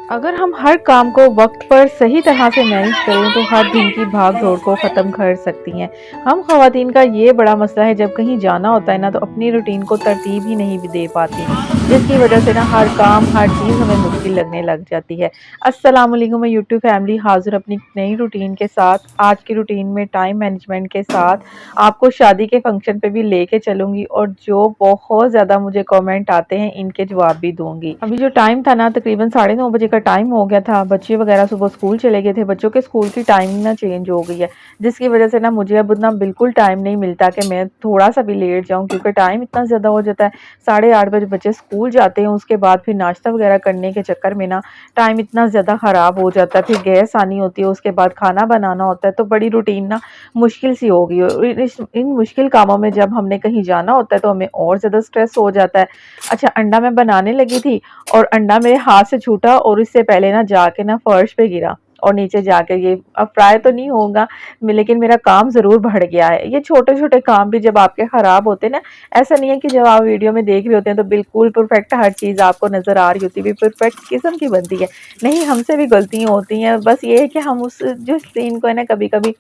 अगर हम हर काम को वक्त पर सही तरह से मैनेज करें तो हर दिन की भाग दौड़ को ख़त्म कर सकती हैं। हम ख़वातीन का ये बड़ा मसला है, जब कहीं जाना होता है ना तो अपनी रूटीन को तरतीब ही नहीं दे पाती, जिसकी वजह से ना हर काम हर चीज़ हमें मुश्किल लगने लग जाती है। अस्सलाम वालेकुम, मैं यूट्यूब फैमिली हाजिर अपनी नई रूटीन के साथ। आज की रूटीन में टाइम मैनेजमेंट के साथ आपको शादी के फंक्शन पे भी लेके चलूंगी और जो बहुत ज़्यादा मुझे कमेंट आते हैं इनके जवाब भी दूंगी। अभी जो टाइम था ना, तकरीबन 9:30 बजे का टाइम हो गया था। बच्चे वगैरह सुबह स्कूल चले गए थे। बच्चों के स्कूल की टाइमिंग ना चेंज हो गई है, जिसकी वजह से ना मुझे अब ना बिल्कुल टाइम नहीं मिलता कि मैं थोड़ा सा भी लेट जाऊं, क्योंकि टाइम इतना ज़्यादा हो जाता है। 8:30 बजे बच्चे स्कूल जाते हैं, उसके बाद फिर नाश्ता वगैरह करने के चक्कर में ना टाइम इतना ज़्यादा ख़राब हो जाता है। फिर गैस आनी होती है, उसके बाद खाना बनाना होता है, तो बड़ी रूटीन ना मुश्किल सी हो गई। और इन मुश्किल कामों में जब हमने कहीं जाना होता है तो हमें और ज़्यादा स्ट्रेस हो जाता है। अच्छा, अंडा मैं बनाने लगी थी और अंडा मेरे हाथ से छूटा और इससे पहले ना जाके ना फर्श पे गिरा और नीचे जाके ये अब फ्राई तो नहीं होगा, लेकिन मेरा काम ज़रूर बढ़ गया है। ये छोटे-छोटे काम भी जब आपके ख़राब होते हैं ना, ऐसा नहीं है कि जब आप वीडियो में देख रहे होते हैं तो बिल्कुल परफेक्ट हर चीज़ आपको नज़र आ रही होती है, परफेक्ट किस्म की बनती है। नहीं, हमसे भी गलतियाँ होती हैं, बस ये है कि हम उस जो सीन को है ना कभी-कभी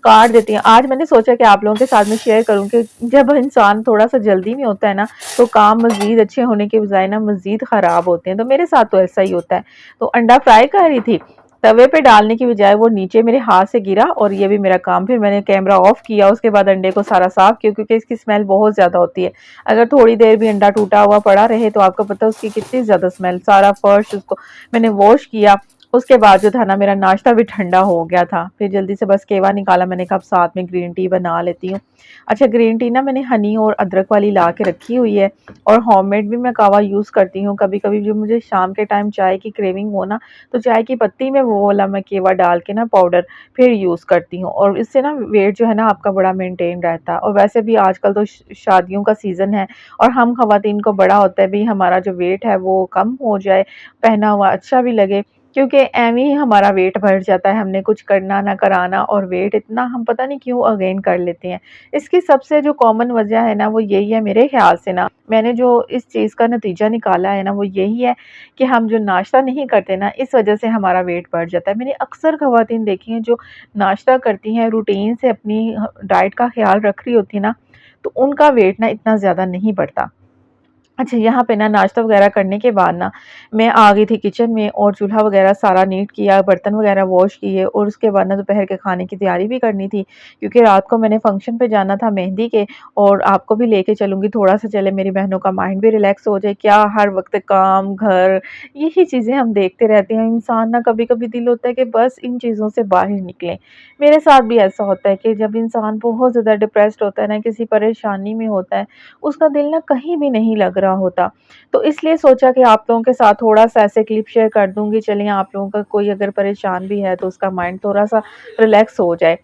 काट देती हैं। आज मैंने सोचा कि आप लोगों के साथ में शेयर करूँ कि जब इंसान थोड़ा-सा जल्दी में होता है ना, तो काम मज़ीद अच्छे होने के बजाय ना मज़ीद ख़राब होते हैं। तो मेरे साथ तो ऐसा ही होता है। तो अंडा फ्राई कर रही थी, तवे पे डालने की बजाय वो नीचे मेरे हाथ से गिरा और ये भी मेरा काम। फिर मैंने कैमरा ऑफ किया, उसके बाद अंडे को सारा साफ किया, क्योंकि इसकी स्मेल बहुत ज़्यादा होती है। अगर थोड़ी देर भी अंडा टूटा हुआ पड़ा रहे तो आपको पता है उसकी कितनी ज़्यादा स्मेल। सारा फर्श उसको मैंने वॉश किया। उसके बाद जो था ना, मेरा नाश्ता भी ठंडा हो गया था। फिर जल्दी से बस केवा निकाला, मैंने कहा अब साथ में ग्रीन टी बना लेती हूँ। अच्छा, ग्रीन टी ना मैंने हनी और अदरक वाली ला के रखी हुई है और होममेड भी मैं कावा यूज़ करती हूँ। कभी-कभी जो मुझे शाम के टाइम चाय की क्रेविंग हो ना, तो चाय की पत्ती में वो वाला मैं केवा डाल के ना पाउडर फिर यूज़ करती हूँ और इससे ना वेट जो है ना आपका बड़ा मेंटेन रहता है। और वैसे भी आजकल तो शादियों का सीज़न है और हम ख़वातीन को बड़ा होता है भी हमारा जो वेट है वो कम हो जाए, पहना हुआ अच्छा भी लगे, क्योंकि एवं ही हमारा वेट बढ़ जाता है। हमने कुछ करना ना कराना और वेट इतना हम पता नहीं क्यों अगेन कर लेते हैं। इसकी सबसे जो कॉमन वजह है ना वो यही है मेरे ख्याल से ना, मैंने जो इस चीज़ का नतीजा निकाला है ना वो यही है कि हम जो नाश्ता नहीं करते ना, इस वजह से हमारा वेट बढ़ जाता है। मैंने अक्सर ख़वातीन देखी हैं जो नाश्ता करती हैं, रूटीन से अपनी डाइट का ख्याल रख रही होती है ना, तो उनका वेट ना इतना ज़्यादा नहीं बढ़ता। अच्छा, यहाँ पे ना नाश्ता वग़ैरह करने के बाद ना मैं आ गई थी किचन में और चूल्हा वग़ैरह सारा नीट किया, बर्तन वग़ैरह वॉश किए और उसके बाद ना दोपहर के खाने की तैयारी भी करनी थी, क्योंकि रात को मैंने फंक्शन पे जाना था मेहंदी के। और आपको भी लेके चलूँगी, थोड़ा-सा चले मेरी बहनों का माइंड भी रिलैक्स हो जाए। क्या हर वक़्त काम, घर, यही चीज़ें हम देखते रहते हैं। इंसान ना कभी-कभी दिल होता है कि बस इन चीज़ों से बाहर निकलें। मेरे साथ भी ऐसा होता है कि जब इंसान बहुत ज़्यादा डिप्रेस्ड होता है ना, किसी परेशानी में होता है, उसका दिल ना कहीं भी नहीं लग रहा होता। तो इसलिए सोचा कि आप लोगों के साथ थोड़ा-सा ऐसे क्लिप शेयर कर दूँगी। चलिए, आप लोगों का कोई अगर परेशान भी है तो उसका माइंड थोड़ा-सा रिलैक्स हो जाए।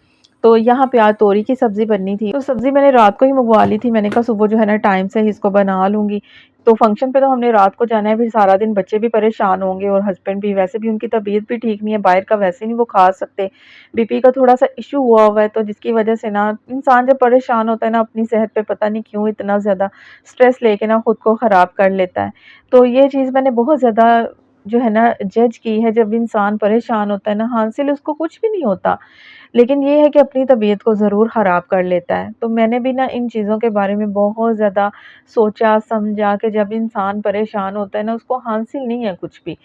तो यहाँ पे आज तोरी की सब्ज़ी बननी थी, तो सब्ज़ी मैंने रात को ही मँगवा ली थी। मैंने कहा सुबह जो है ना टाइम से ही इसको बना लूँगी। तो फंक्शन पे तो हमने रात को जाना है, फिर सारा दिन बच्चे भी परेशान होंगे और हस्बैंड भी, वैसे भी उनकी तबीयत भी ठीक नहीं है, बाहर का वैसे नहीं वो खा सकते। बीपी का थोड़ा-सा इश्यू हुआ हुआ है, तो जिसकी वजह से ना इंसान जब परेशान होता है ना अपनी सेहत पे, पता नहीं क्यों इतना ज़्यादा स्ट्रेस लेके ना खुद को ख़राब कर लेता है। तो ये चीज़ मैंने बहुत ज़्यादा जो है ना जज की है, जब इंसान परेशान होता है ना, हासिल उसको कुछ भी नहीं होता, लेकिन ये है कि अपनी तबीयत को ज़रूर ख़राब कर लेता है। तो मैंने भी ना इन चीज़ों के बारे में बहुत ज़्यादा सोचा समझा कि जब इंसान परेशान होता है ना, उसको हासिल नहीं है कुछ भी,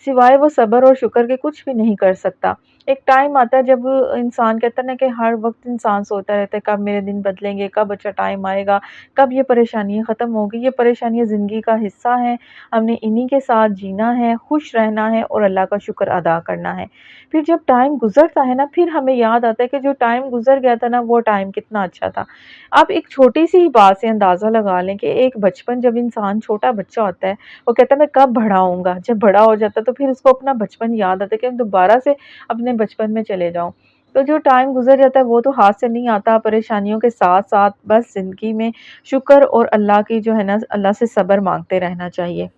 सिवाय वो सब्र और शुक्र के कुछ भी नहीं कर सकता। एक टाइम आता है जब इंसान कहता है ना कि हर वक़्त इंसान सोचता रहता है कब मेरे दिन बदलेंगे, कब अच्छा टाइम आएगा, कब ये परेशानियाँ ख़त्म होंगी। ये परेशानियाँ ज़िंदगी का हिस्सा हैं, हमने इन्हीं के साथ जीना है, खुश रहना है और अल्लाह का शुक्र अदा करना है। फिर जब टाइम गुज़रता है ना, फिर हमें याद आता है कि जो टाइम गुज़र गया था ना, वो टाइम कितना अच्छा था। आप एक छोटी-सी ही बात से अंदाज़ा लगा लें कि एक बचपन, जब इंसान छोटा बच्चा होता है, वो कहता है मैं कब बड़ा होऊँगा? जब बड़ा हो जाता है तो फिर उसको अपना बचपन याद आता है कि मैं दोबारा से अपने बचपन में चले जाऊँ। तो जो टाइम गुज़र जाता है वो तो हाथ से नहीं आता, परेशानियों के साथ-साथ बस ज़िंदगी में शुक्र और अल्लाह की जो है ना, अल्लाह से सब्र माँगते रहना चाहिए।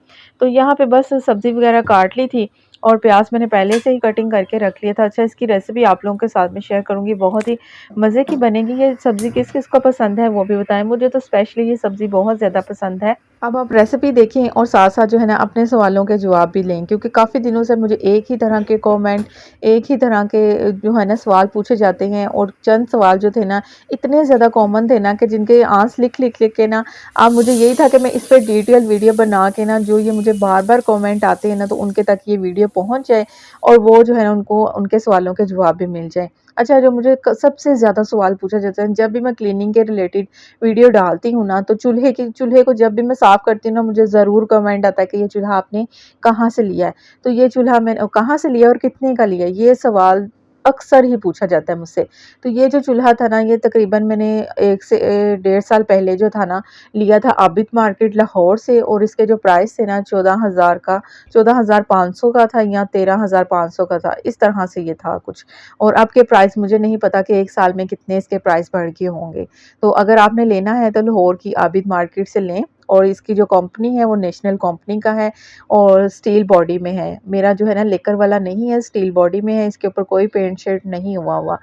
तो यहाँ पे बस सब्ज़ी वग़ैरह काट ली थी और प्याज मैंने पहले से ही कटिंग करके रख लिया था। अच्छा, इसकी रेसिपी आप लोगों के साथ में शेयर करूँगी, बहुत ही मज़े की बनेगी। ये सब्ज़ी किस-किस को पसंद है वो भी बताएँ। मुझे तो स्पेशली ये सब्ज़ी बहुत ज़्यादा पसंद है। अब आप रेसिपी देखें और साथ-साथ जो है ना अपने सवालों के जवाब भी लें, क्योंकि काफ़ी दिनों से मुझे एक ही तरह के कमेंट, एक ही तरह के जो है ना सवाल पूछे जाते हैं, और चंद सवाल जो थे ना इतने ज़्यादा कॉमन थे ना कि जिनके आंसर लिख-लिख के ना अब मुझे यही था कि मैं इस पे डिटेल वीडियो बना के ना जो ये मुझे बार-बार कमेंट आते हैं ना तो उनके तक ये वीडियो पहुँच जाए और वो जो है ना उनको उनके सवालों के जवाब भी मिल जाएँ। अच्छा, जो मुझे सबसे ज़्यादा सवाल पूछा जाता है जब भी मैं क्लीनिंग के रिलेटेड वीडियो डालती हूँ ना, तो चूल्हे को जब भी मैं साफ़ करती हूँ ना, मुझे ज़रूर कमेंट आता है कि ये चूल्हा आपने कहाँ से लिया है? तो ये चूल्हा मैंने कहाँ से लिया और कितने का लिया? ये सवाल अक्सर ही पूछा जाता है मुझसे। तो ये जो चूल्हा था ना, ये तकरीबन मैंने 1 से 1.5 साल पहले जो था ना, लिया था आबिद मार्केट लाहौर से, और इसके जो प्राइस थे ना 14,000 का, 14,500 का था या 13,500 का था, इस तरह से ये था कुछ। और अब के प्राइस मुझे नहीं पता कि 1 साल में कितने इसके प्राइस बढ़ गए होंगे। तो अगर आपने लेना है तो लाहौर की आबिद मार्केट से लें, और इसकी जो कंपनी है वो नेशनल कंपनी का है और स्टील बॉडी में है। मेरा जो है ना लेकर वाला नहीं है, स्टील बॉडी में है, इसके ऊपर कोई पेंट शेड नहीं हुआ।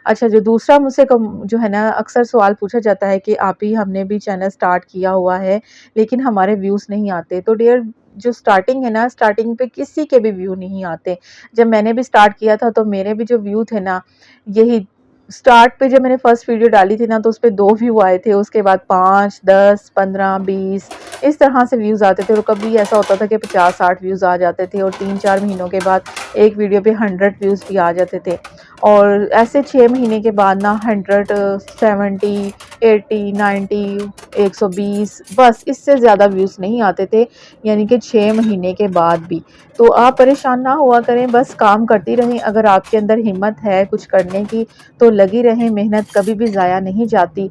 अच्छा, जो दूसरा मुझसे जो है ना अक्सर सवाल पूछा जाता है कि आप ही, हमने भी चैनल स्टार्ट किया हुआ है लेकिन हमारे व्यूज़ नहीं आते। तो डियर, जो स्टार्टिंग है ना, स्टार्टिंग पे किसी के भी व्यू नहीं आते। जब मैंने भी स्टार्ट किया था तो मेरे भी जो व्यू थे ना, यही स्टार्ट पे जब मैंने फर्स्ट वीडियो डाली थी ना तो उस पे 2 व्यू आए थे, उसके बाद 5, 10, 15, 20 इस तरह से व्यूज़ आते थे, और कभी ऐसा होता था कि 50-60 व्यूज़ आ जाते थे, और 3-4 महीनों के बाद एक वीडियो पे 100 व्यूज़ भी आ जाते थे। और ऐसे 6 महीने के बाद ना 100, 70, 80, 90, 120, बस इससे ज़्यादा व्यूज़ नहीं आते थे, यानी कि 6 महीने के बाद भी। तो आप परेशान ना हुआ करें, बस काम करती रहें। अगर आपके अंदर हिम्मत है कुछ करने की तो लगी रहें, मेहनत कभी भी ज़ाया नहीं जाती।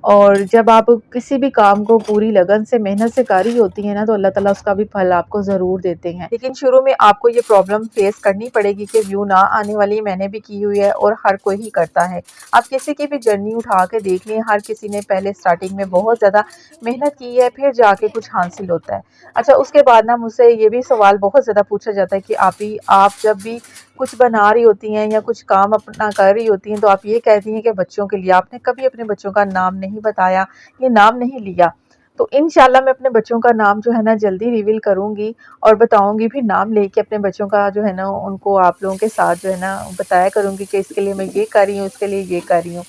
और जब आप किसी भी काम को पूरी लगन से, मेहनत से कर रही होती हैं ना, तो अल्लाह ताला उसका भी फल आपको ज़रूर देते हैं। लेकिन शुरू में आपको ये प्रॉब्लम फेस करनी पड़ेगी कि व्यू ना आने वाली, मैंने भी की हुई है और हर कोई ही करता है। आप किसी की भी जर्नी उठा के देख लें, हर किसी ने पहले स्टार्टिंग में बहुत ज़्यादा मेहनत की है, फिर जाके कुछ हासिल होता है। अच्छा, उसके बाद ना मुझसे ये भी सवाल बहुत ज़्यादा पूछा जाता है कि आप जब भी कुछ बना रही होती हैं या कुछ काम अपना कर रही होती हैं तो आप ये कहती हैं कि बच्चों के लिए, आपने कभी अपने बच्चों का नाम नहीं बताया, ये नाम नहीं लिया। तो इंशाल्लाह मैं अपने बच्चों का नाम जो है ना जल्दी रिवील करूँगी और बताऊँगी, फिर नाम लेके अपने बच्चों का जो है ना उनको आप लोगों के साथ जो है ना बताया करूँगी कि इसके लिए मैं ये कर रही हूँ, इसके लिए ये कर रही हूँ।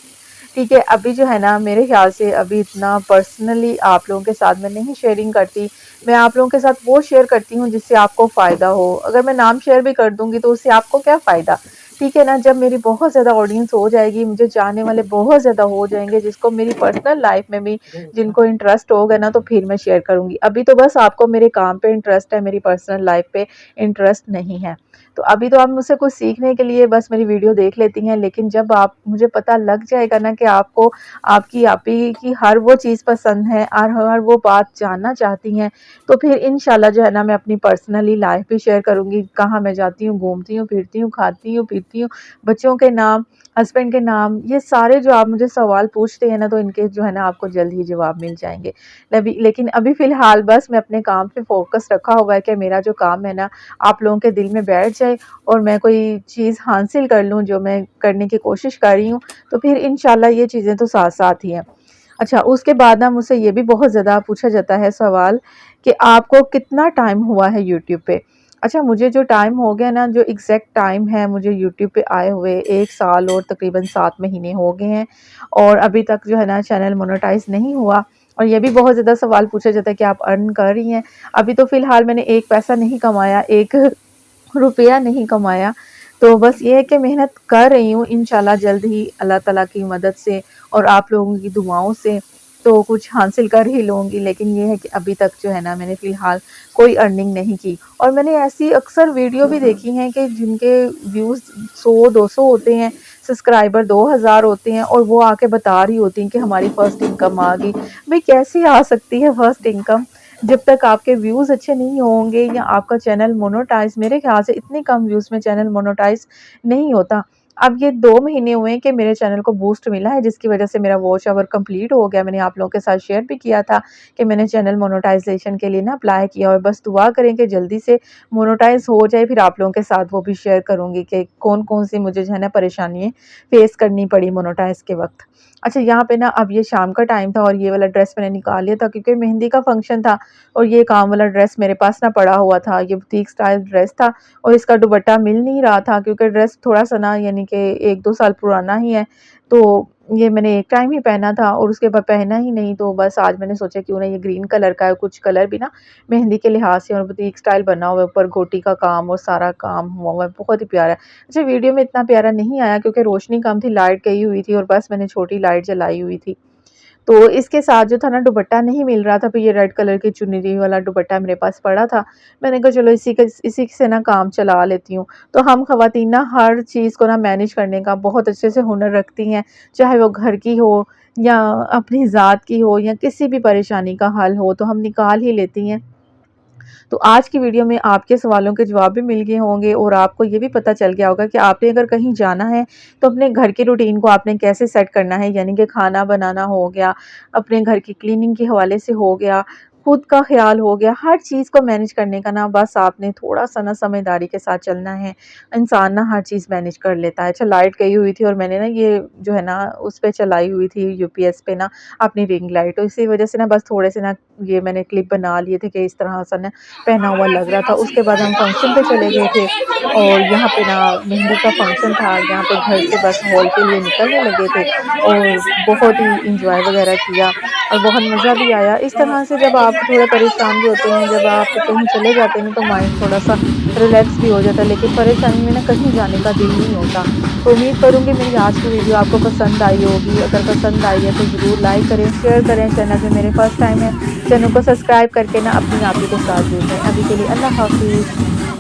ठीक है, अभी जो है ना मेरे ख़्याल से अभी इतना पर्सनली आप लोगों के साथ मैं नहीं शेयरिंग करती। मैं आप लोगों के साथ वो शेयर करती हूँ जिससे आपको फ़ायदा हो। अगर मैं नाम शेयर भी कर दूँगी तो उससे आपको क्या फ़ायदा? ठीक है ना? जब मेरी बहुत ज़्यादा ऑडियंस हो जाएगी, मुझे जानने वाले बहुत ज़्यादा हो जाएँगे, जिसको मेरी पर्सनल लाइफ़ में भी जिनको इंटरेस्ट होगा ना, तो फिर मैं शेयर करूँगी। अभी तो बस आपको मेरे काम पे इंटरेस्ट है, मेरी पर्सनल लाइफ़ पे इंटरेस्ट नहीं है। तो अभी तो आप मुझसे कुछ सीखने के लिए बस मेरी वीडियो देख लेती हैं, लेकिन जब आप मुझे पता लग जाएगा ना कि आपको आपकी आप ही की हर वो चीज़ पसंद है और हर वो बात जानना चाहती हैं, तो फिर इंशाल्लाह जो है ना मैं अपनी पर्सनली लाइफ़ भी शेयर करूँगी। कहाँ मैं जाती हूँ, घूमती हूँ, फिरती हूँ, खाती हूँ, पीती हूँ, बच्चों के नाम, हस्बैंड के नाम, ये सारे जो आप मुझे सवाल पूछते हैं ना, तो इनके जो है ना आपको जल्द ही जवाब मिल जाएँगे। लेकिन अभी फ़िलहाल बस मैं अपने काम पे फ़ोकस रखा हुआ है कि मेरा जो काम है ना आप लोगों के दिल में बैठ जाए और मैं कोई चीज़ हासिल कर लूँ जो मैं करने की कोशिश कर रही हूँ, तो फिर इंशाल्लाह ये चीज़ें तो साथ-साथ ही हैं। अच्छा, उसके बाद ना मुझसे ये भी बहुत ज़्यादा पूछा जाता है सवाल कि आपको कितना टाइम हुआ है यूट्यूब पे? अच्छा, मुझे जो टाइम हो गया ना, जो एग्ज़ैक्ट टाइम है मुझे यूट्यूब पे आए हुए 1 साल और तकरीबन 7 महीने हो गए हैं, और अभी तक जो है ना चैनल मोनेटाइज़ नहीं हुआ। और ये भी बहुत ज़्यादा सवाल पूछा जाता है कि आप अर्न कर रही हैं? अभी तो फ़िलहाल मैंने 1 पैसा नहीं कमाया, 1 रुपया नहीं कमाया। तो बस ये है कि मेहनत कर रही हूँ, इंशाल्लाह जल्द ही अल्लाह ताला की मदद से और आप लोगों की दुआओं से तो कुछ हासिल कर ही लूँगी। लेकिन ये है कि अभी तक जो है ना मैंने फ़िलहाल कोई अर्निंग नहीं की, और मैंने ऐसी अक्सर वीडियो भी देखी हैं कि जिनके व्यूज़ 100-200 होते हैं, सब्सक्राइबर 2000 होते हैं, और वो आके बता रही होती हैं कि हमारी फ़र्स्ट इनकम आ गई। भई कैसे आ सकती है फ़र्स्ट इनकम? जब तक आपके व्यूज़ अच्छे नहीं होंगे या आपका चैनल मोनेटाइज़, मेरे ख़्याल से इतनी कम व्यूज़ में चैनल मोनेटाइज़ नहीं होता। अब ये 2 महीने हुए हैं कि मेरे चैनल को बूस्ट मिला है, जिसकी वज़ह से मेरा वॉच आवर कंप्लीट हो गया। मैंने आप लोगों के साथ शेयर भी किया था कि मैंने चैनल मोनेटाइज़ेशन के लिए ना अप्लाई किया और बस दुआ करें कि जल्दी से मोनेटाइज़ हो जाए, फिर आप लोगों के साथ वो भी शेयर करूँगी कि कौन-कौन सी मुझे जो है ना परेशानियाँ फ़ेस करनी पड़ी मोनेटाइज़ के वक़्त। अच्छा, यहाँ पे ना अब ये शाम का टाइम था और ये वाला ड्रेस मैंने निकाल लिया था क्योंकि मेहंदी का फंक्शन था और ये काम वाला ड्रेस मेरे पास ना पड़ा हुआ था। ये बुटीक स्टाइल ड्रेस था और इसका दुपट्टा मिल नहीं रहा था क्योंकि ड्रेस थोड़ा-सा ना यानी कि 1-2 साल पुराना ही है। तो ये मैंने एक टाइम ही पहना था और उसके बाद पहना ही नहीं, तो बस आज मैंने सोचा क्यों ना ये ग्रीन कलर का है, कुछ कलर भी ना मेहंदी के लिहाज से और बुटीक स्टाइल बना हुआ है, ऊपर गोटी का काम और सारा काम हुआ हुआ है, बहुत ही प्यारा है। अच्छा, वीडियो में इतना प्यारा नहीं आया क्योंकि रोशनी कम थी, लाइट गई हुई थी और बस मैंने छोटी लाइट जलाई हुई थी। तो इसके साथ जो था ना दुपट्टा नहीं मिल रहा था, फिर ये रेड कलर की चुनरी वाला दुपट्टा मेरे पास पड़ा था। मैंने कहा चलो इसी से ना काम चला लेती हूँ। तो हम ख़वातीन ना हर चीज़ को ना मैनेज करने का बहुत अच्छे से हुनर रखती हैं, चाहे वो घर की हो या अपनी ज़ात की हो या किसी भी परेशानी का हल हो, तो हम निकाल ही लेती हैं। तो आज की वीडियो में आपके सवालों के जवाब भी मिल गए होंगे और आपको ये भी पता चल गया होगा कि आपने अगर कहीं जाना है तो अपने घर की रूटीन को आपने कैसे सेट करना है, यानी कि खाना बनाना हो गया, अपने घर की क्लीनिंग के हवाले से हो गया, खुद का ख्याल हो गया, हर चीज़ को मैनेज करने का ना बस आपने थोड़ा-सा ना समझदारी के साथ चलना है। इंसान ना हर चीज़ मैनेज कर लेता है। अच्छा, लाइट गई हुई थी और मैंने ना ये जो है ना उस पे चलाई हुई थी यूपीएस पे ना अपनी रिंग लाइट, तो इसी वज़ह से ना बस थोड़े से ना ये मैंने क्लिप बना लिए थे कि इस तरह से ना पहना हुआ लग रहा था। उसके बाद हम फंक्शन पे चले गए थे और यहाँ पे ना मेहंदी का फंक्शन था। यहाँ पे घर से बस हॉल के लिए निकलने लगे थे और बहुत ही एन्जॉय वगैरह किया और बहुत मज़ा भी आया। इस तरह से जब आप थोड़े परेशान भी होते हैं, जब आप कहीं चले जाते हैं ना तो माइंड थोड़ा-सा रिलैक्स भी हो जाता है, लेकिन परेशानी में ना कहीं जाने का दिल नहीं होता। तो उम्मीद करूँगी मेरी आज की वीडियो आपको पसंद आई होगी। अगर पसंद आई है तो ज़रूर लाइक करें, शेयर करें। चैनल पे मेरे फर्स्ट टाइम है, चैनल को सब्सक्राइब करके ना अपनी आप ही के साथ जुड़ जाएँ। अभी के लिए अल्लाह हाफ़िज़।